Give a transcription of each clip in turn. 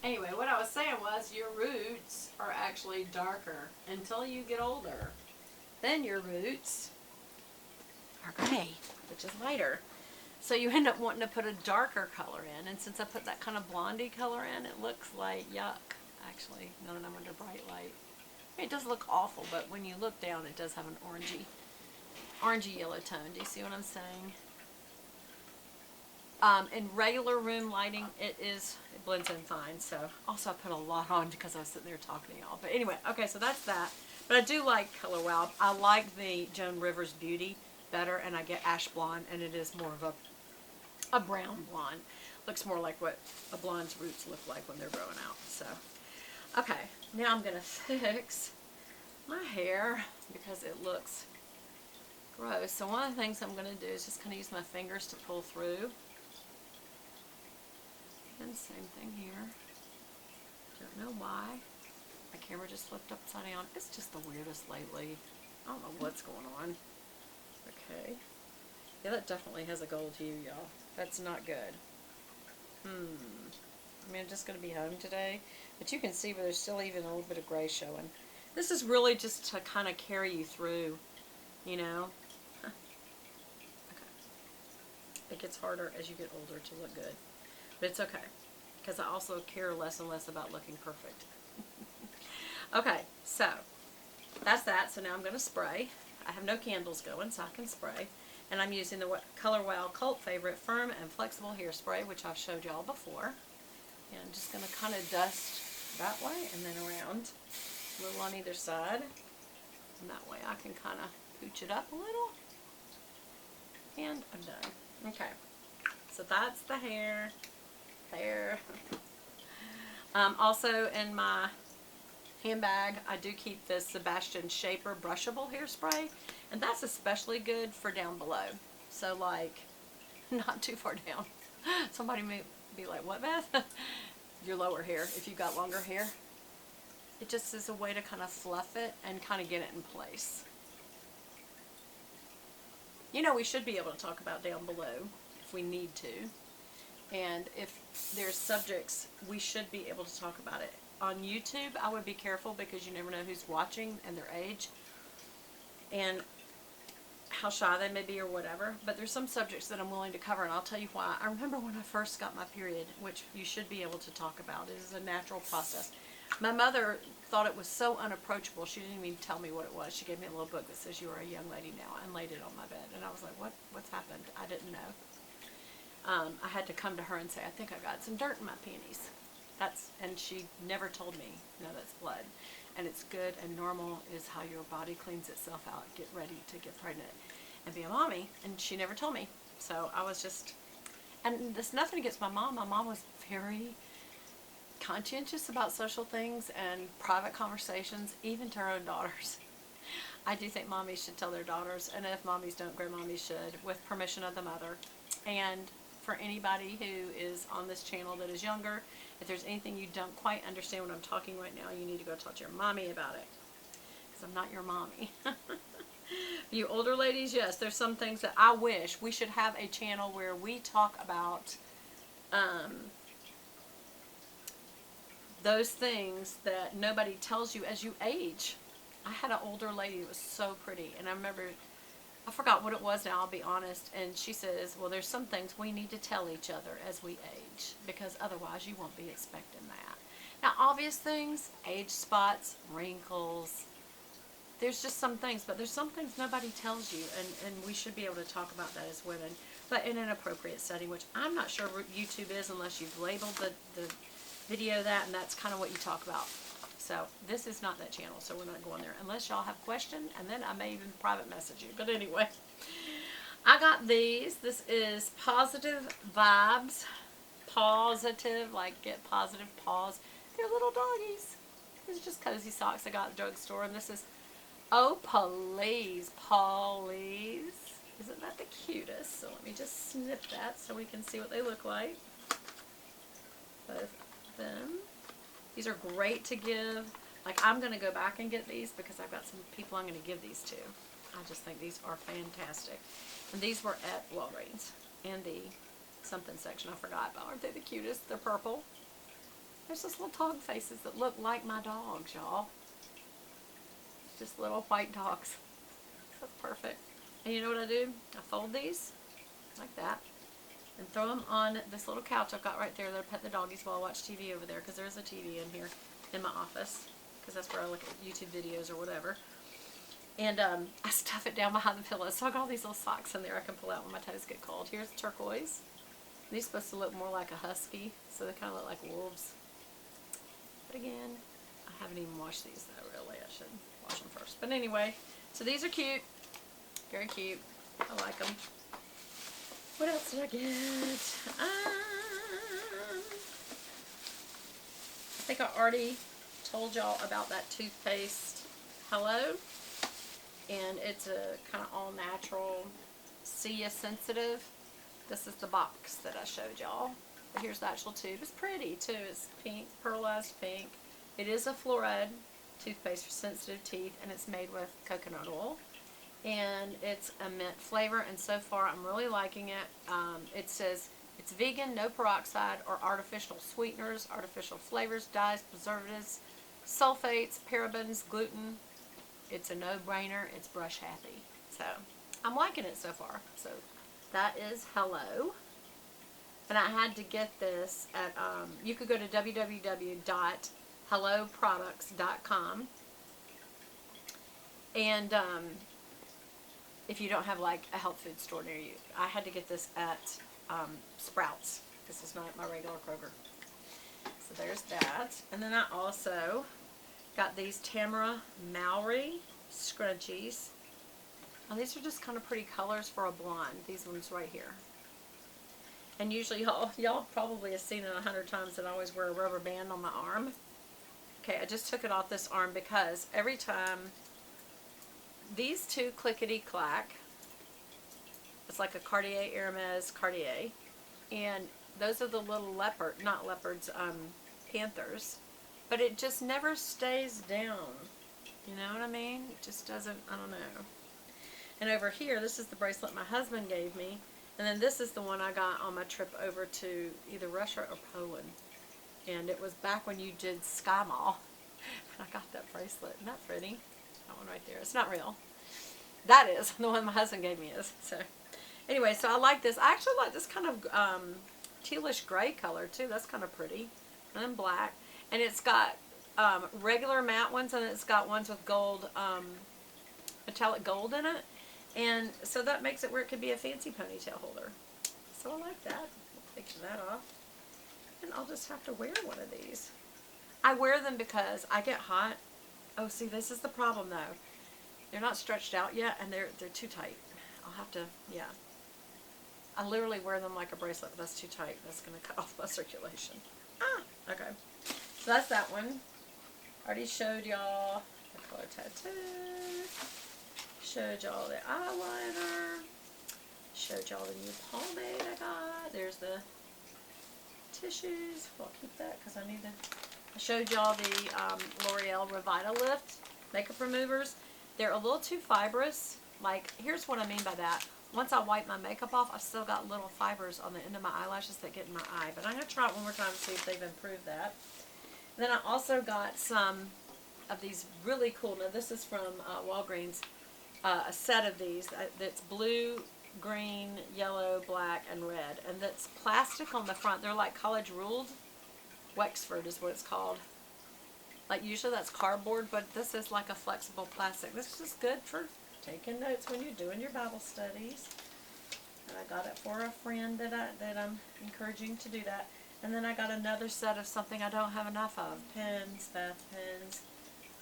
Anyway, what I was saying was your roots are actually darker until you get older. Then your roots are gray, which is lighter. So you end up wanting to put a darker color in, and since I put that kind of blondie color in, it looks like yuck, actually, now that I'm under bright light. It does look awful, but when you look down, it does have an orangey yellow tone. Do you see what I'm saying? In regular room lighting, it blends in fine. So also I put a lot on because I was sitting there talking to y'all. But anyway, okay, so that's that. But I do like Color Wow. I like the Joan Rivers Beauty better, and I get ash blonde, and it is more of a brown blonde. Looks more like what a blonde's roots look like when they're growing out. So, okay, now I'm gonna fix my hair because it looks gross. So one of the things I'm gonna do is just kind of use my fingers to pull through. And same thing here. Don't know why. My camera just flipped upside down. It's just the weirdest lately. I don't know what's going on. Okay. Yeah, that definitely has a gold hue, y'all. That's not good. I mean, I'm just going to be home today. But you can see where there's still even a little bit of gray showing. This is really just to kind of carry you through, you know. Okay. It gets harder as you get older to look good. But it's okay, because I also care less and less about looking perfect. Okay, so that's that. So now I'm going to spray. I have no candles going, so I can spray. And I'm using the Color Wow Cult Favorite Firm and Flexible Hairspray, which I've showed y'all before. And I'm just going to kind of dust that way and then around, a little on either side. And that way I can kind of pooch it up a little. And I'm done. Okay, so that's the hair. There. Also in my handbag, I do keep this Sebastian Shaper brushable hairspray, and that's especially good for down below. So like, not too far down. Somebody may be like, "What, Beth?" Your lower hair, if you've got longer hair. It just is a way to kind of fluff it and kind of get it in place. You know, we should be able to talk about down below if we need to. And if there's subjects, we should be able to talk about it. On YouTube, I would be careful because you never know who's watching and their age and how shy they may be or whatever. But there's some subjects that I'm willing to cover, and I'll tell you why. I remember when I first got my period, which you should be able to talk about. It is a natural process. My mother thought it was so unapproachable, she didn't even tell me what it was. She gave me a little book that says, "You are a young lady now," and laid it on my bed. And I was like, what's happened? I didn't know. I had to come to her and say, "I think I got some dirt in my panties." And she never told me, "No, that's blood. And it's good and normal is how your body cleans itself out. Get ready to get pregnant and be a mommy." And she never told me. So I was just, and there's nothing against my mom. My mom was very conscientious about social things and private conversations, even to her own daughters. I do think mommies should tell their daughters, and if mommies don't, grandmommies should, with permission of the mother. And for anybody who is on this channel that is younger, if there's anything you don't quite understand when I'm talking right now, you need to go talk to your mommy about it, because I'm not your mommy. You older ladies, yes, there's some things that I wish we should have a channel where we talk about those things that nobody tells you as you age. I had an older lady that was so pretty, and I remember, I forgot what it was now, I'll be honest, and she says, "Well, there's some things we need to tell each other as we age, because otherwise you won't be expecting that." Now, obvious things, age spots, wrinkles, there's just some things, but there's some things nobody tells you, and we should be able to talk about that as women, but in an appropriate setting, which I'm not sure what YouTube is unless you've labeled the video that, and that's kind of what you talk about. So this is not that channel, so we're not going there unless y'all have questions, and then I may even private message you. But anyway, I got these. This is Positive Vibes. Positive, like get positive paws. They're little doggies. These are just cozy socks I got at the drugstore, and this is Oh Please, Polly's. Isn't that the cutest? So let me just snip that so we can see what they look like. Both of them. These are great to give. Like, I'm going to go back and get these because I've got some people I'm going to give these to. I just think these are fantastic. And these were at Walgreens in the something section. I forgot, but aren't they the cutest? They're purple. There's just little dog faces that look like my dogs, y'all. Just little white dogs. That's perfect. And you know what I do? I fold these like that and throw them on this little couch I've got right there that I pet the doggies while I watch TV over there, because there's a TV in here in my office, because that's where I look at YouTube videos or whatever. And I stuff it down behind the pillow. So I got all these little socks in there I can pull out when my toes get cold. Here's turquoise. These are supposed to look more like a husky, so they kind of look like wolves. But again, I haven't even washed these though, really. I should wash them first. But anyway, so these are cute. Very cute. I like them. What else did I get? I think I already told y'all about that toothpaste Hello. And it's a kind of all natural, see sensitive. This is the box that I showed y'all. But here's the actual tube. It's pretty too. It's pink, pearlized pink. It is a fluoride toothpaste for sensitive teeth, and it's made with coconut oil. And it's a mint flavor, and so far I'm really liking it. It says it's vegan, no peroxide or artificial sweeteners, artificial flavors, dyes, preservatives, sulfates, parabens, gluten. It's a no-brainer. It's brush happy. So I'm liking it so far. So that is Hello. And I had to get this at, you could go to www.helloproducts.com. And if you don't have like a health food store near you, I had to get this at Sprouts. This is not my regular Kroger. So there's that. And then I also got these Tamara Mowry scrunchies. Oh, these are just kind of pretty colors for a blonde. These ones right here. And usually y'all probably have seen it 100 times that I always wear a rubber band on my arm. Okay, I just took it off this arm because every time these two clickety-clack, it's like a Cartier Hermes Cartier, and those are the little not leopards, panthers, but it just never stays down. You know what I mean? It just doesn't, I don't know. And over here, this is the bracelet my husband gave me, and then this is the one I got on my trip over to either Russia or Poland. And it was back when you did Sky Mall. And I got that bracelet. Isn't that pretty? That one right there. It's not real. That is. The one my husband gave me is. So, anyway, so I like this. I actually like this kind of tealish gray color, too. That's kind of pretty. And then black. And it's got regular matte ones, and it's got ones with gold, metallic gold in it. And so that makes it where it could be a fancy ponytail holder. So I like that. I'll take that off. And I'll just have to wear one of these. I wear them because I get hot. Oh, see, this is the problem, though. They're not stretched out yet, and they're too tight. I'll have to, yeah. I literally wear them like a bracelet, but that's too tight. That's going to cut off my circulation. Okay. So that's that one. Already showed y'all the color tattoo. Showed y'all the eyeliner. Showed y'all the new pomade I got. There's the tissues. I'll keep that because I need to. I showed y'all the L'Oreal Revitalift makeup removers. They're a little too fibrous. Like, here's what I mean by that. Once I wipe my makeup off, I've still got little fibers on the end of my eyelashes that get in my eye. But I'm going to try it one more time to see if they've improved that. And then I also got some of these really cool. Now, this is from Walgreens. A set of these that's blue, green, yellow, black, and red. And that's plastic on the front. They're like college ruled. Wexford is what it's called. Like usually that's cardboard, but this is like a flexible plastic. This is good for taking notes when you're doing your Bible studies. And I got it for a friend that I'm encouraging to do that. And then I got another set of something I don't have enough of. Pens, bath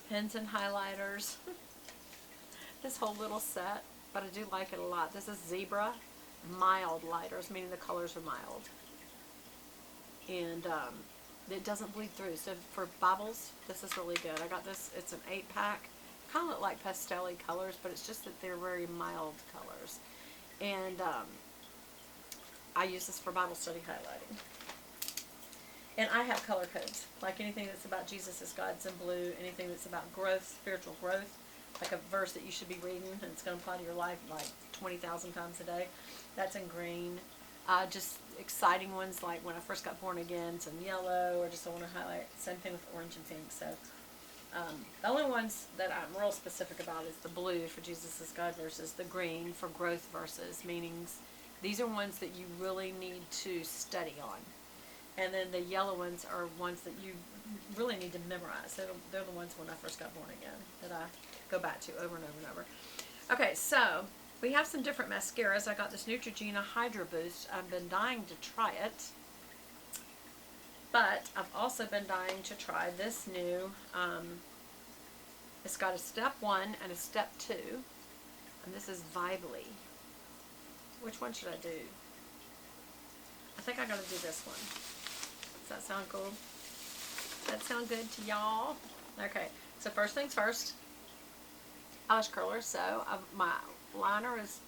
pens and highlighters. This whole little set, but I do like it a lot. This is Zebra mild lighters, meaning the colors are mild. And it doesn't bleed through. So for Bibles, this is really good. I got this, it's an 8-pack. Kind of look like pastel-y colors, but it's just that they're very mild colors. And I use this for Bible study highlighting. And I have color codes. Like anything that's about Jesus is God's in blue. Anything that's about growth, spiritual growth, like a verse that you should be reading and it's going to apply to your life like 20,000 times a day, that's in green. exciting ones like when I first got born again, some yellow, or just I want to highlight. Same thing with orange and pink. So the only ones that I'm real specific about is the blue for Jesus is God verses, the green for growth verses, meanings. These are ones that you really need to study on. And then the yellow ones are ones that you really need to memorize. They're the ones when I first got born again that I go back to over and over and over. Okay, so we have some different mascaras. I got this Neutrogena Hydro Boost. I've been dying to try it. But I've also been dying to try this new, it's got a step 1 and a step 2. And this is Vibely. Which one should I do? I think I gotta do this one. Does that sound cool? Does that sound good to y'all? Okay, so first things first, eyelash curler. So my liner is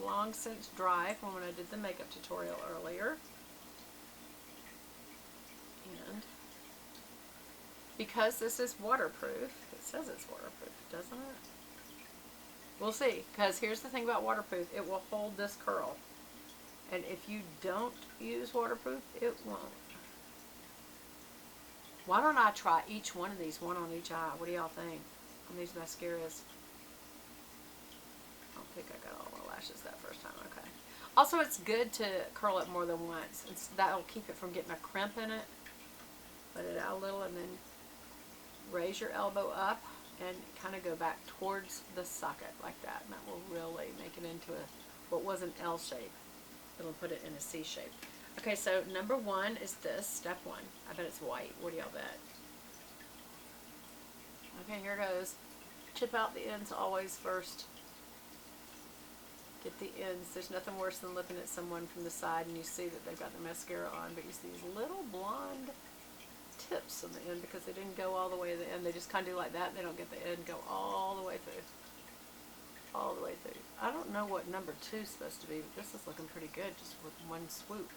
long since dry from when I did the makeup tutorial earlier. And because this is waterproof, it says it's waterproof, doesn't it? We'll see, because here's the thing about waterproof, it will hold this curl. And if you don't use waterproof, it won't. Why don't I try each one of these, one on each eye? What do y'all think on these mascaras? I don't think I got all my lashes that first time. Okay. Also, it's good to curl it more than once. That'll keep it from getting a crimp in it. Let it out a little and then raise your elbow up and kind of go back towards the socket like that. And that will really make it into what was an L shape. It'll put it in a C shape. Okay, so number 1 is this, step 1. I bet it's white. What do y'all bet? Okay, here goes. Chip out the ends always first. Get the ends. There's nothing worse than looking at someone from the side and you see that they've got the mascara on, but you see these little blonde tips on the end because they didn't go all the way to the end. They just kind of do like that. They don't get the end go all the way through. All the way through. I don't know what number 2 is supposed to be, but this is looking pretty good just with one swoop.